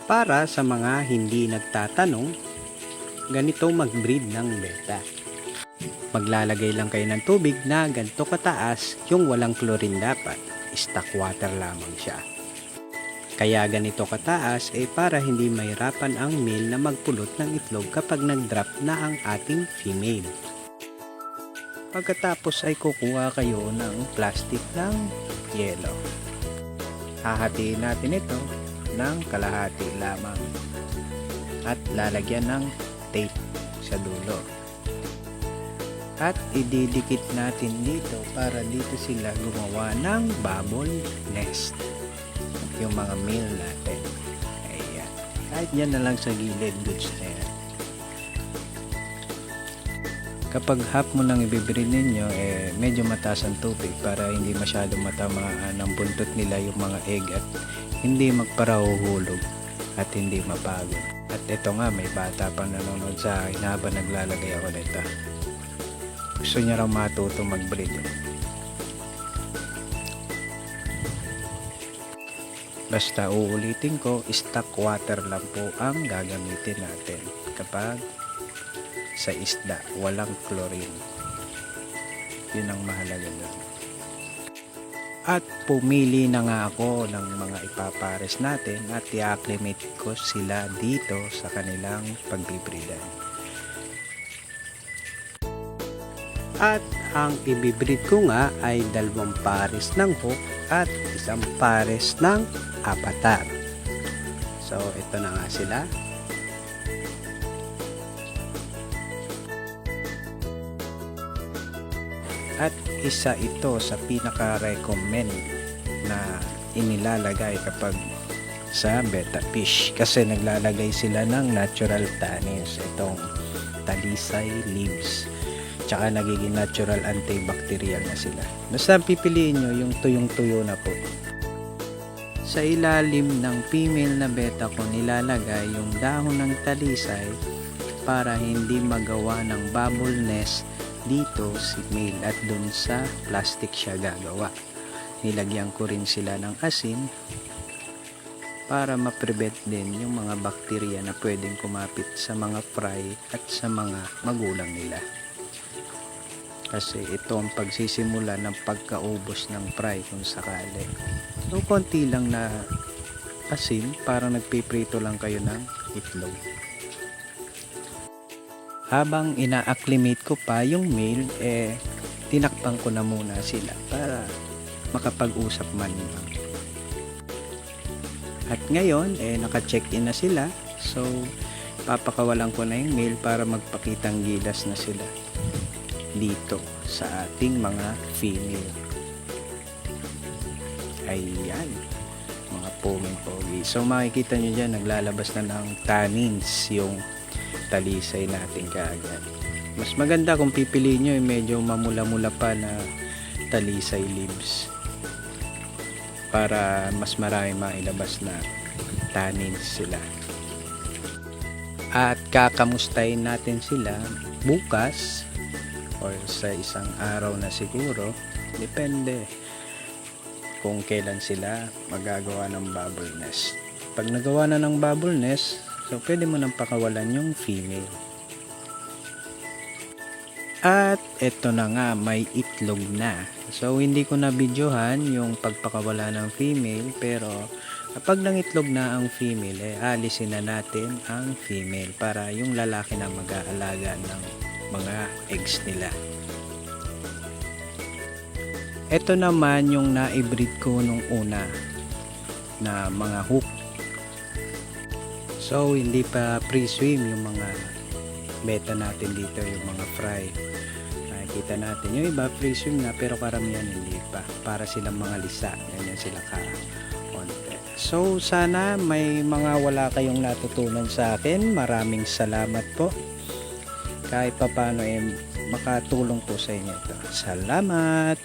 Para sa mga hindi nagtatanong, ganito mag-breed ng beta. Maglalagay lang kayo ng tubig na ganito kataas, yung walang chlorine dapat. Stock water lamang siya. Kaya ganito kataas para hindi mahirapan ang male na magpulot ng itlog kapag nag-drop na ang ating female. Pagkatapos ay kukuha kayo ng plastic ng yellow. Hahatiin natin ito ng kalahati lamang at lalagyan ng tape sa dulo. At ididikit natin dito para dito sila gumawa ng bubble nest. Yung mga male natin. Ayan. Kahit dyan na lang sa gilid, goods na yan. Kapag half mo nang ibibreed ninyo, medyo mataas ang tubig para hindi masyadong matamaan ng buntot nila yung mga egg at hindi magparahuhulog at hindi mapagod. At ito nga, may bata pang nanonood sa akin habang naglalagay ako nito. Gusto niya raw matuto mag-breed. Basta uulitin ko, stock water lang po ang gagamitin natin kapag sa isda, walang chlorine. Yun ang mahalaga doon. At pumili na nga ako ng mga ipapares natin at i-acclimate ko sila dito sa kanilang pagbibreedan. At ang ibibreed ko nga ay 2 pares ng hook at 1 pares ng avatar. So ito na nga sila. At isa ito sa pinaka-recommend na inilalagay kapag sa betta fish kasi naglalagay sila ng natural tannins, itong talisay leaves, tsaka nagiging natural antibacterial na sila. Basta pipiliin nyo yung tuyong-tuyo na po. Sa ilalim ng female na betta ko nilalagay yung dahon ng talisay para hindi magawa ng bubble nest dito si male at dun sa plastic siya gagawa. Nilagyan ko rin sila ng asin para ma-prevent din yung mga bakterya na pwedeng kumapit sa mga fry at sa mga magulang nila. Kasi ito ang pagsisimula ng pagkaubos ng fry kung sakali. So konti lang na asin para nagpiprito lang kayo ng itlog. Habang ina-acclimate ko pa yung male, tinakpan ko na muna sila para makapag-usap man lang. At ngayon, naka-check-in na sila. So, papakawalan ko na yung male para magpakitang gilas na sila dito sa ating mga female. Ayan, mga puming-pogi. So, makikita nyo dyan, naglalabas na ng tannins yung talisay natin kaagad. Mas maganda kung pipiliin nyo medyo mamula-mula pa na talisay leaves para mas marami mailabas na tannins sila. At kakamustahin natin sila bukas or sa isang araw na siguro, depende kung kailan sila magagawa ng bubble nest. Pag nagawa na ng bubble nest, so pwede mo nang pakawalan yung female. At eto na nga, may itlog na. So hindi ko na videohan yung pagpakawala ng female, pero kapag nangitlog na ang female, alisin na natin ang female para yung lalaki na mag-aalaga ng mga eggs nila. Eto naman yung na-breed ko nung una na mga hook. So hindi pa pre-swim yung mga beta natin dito, yung mga fry. Nakikita natin yung iba pre-swim na pero karamihan hindi pa, para silang mga lisa, ganyan sila ka-onte. So sana may mga wala kayong natutunan sa akin. Maraming salamat po, kahit papano makatulong po sa inyo ito. Salamat.